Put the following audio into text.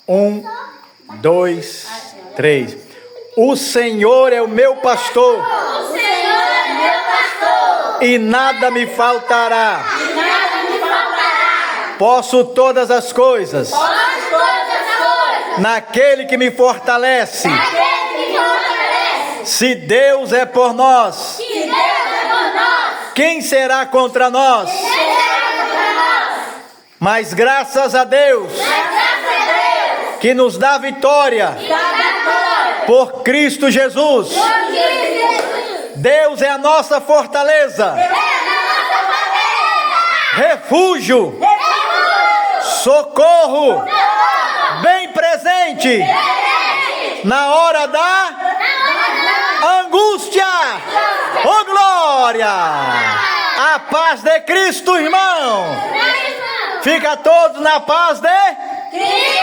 1, 2, 3. O Senhor é o meu pastor. O Senhor é meu pastor. E nada me faltará. E nada me faltará. Posso todas as coisas. Posso todas as coisas. Naquele que me fortalece. Naquele que me fortalece. Se Deus é por nós, Se Deus é por nós. quem será contra nós? Quem será contra nós? Mas graças a Deus, Mas graças a Deus. que nos dá vitória Dá vitória. por Cristo Jesus. Por Jesus. Deus é a nossa fortaleza, Deus é a nossa fortaleza. refúgio, Refúgio. socorro, bem presente na hora da angústia. Oh, glória! A paz de Cristo, irmão. Fica todos na paz de Cristo.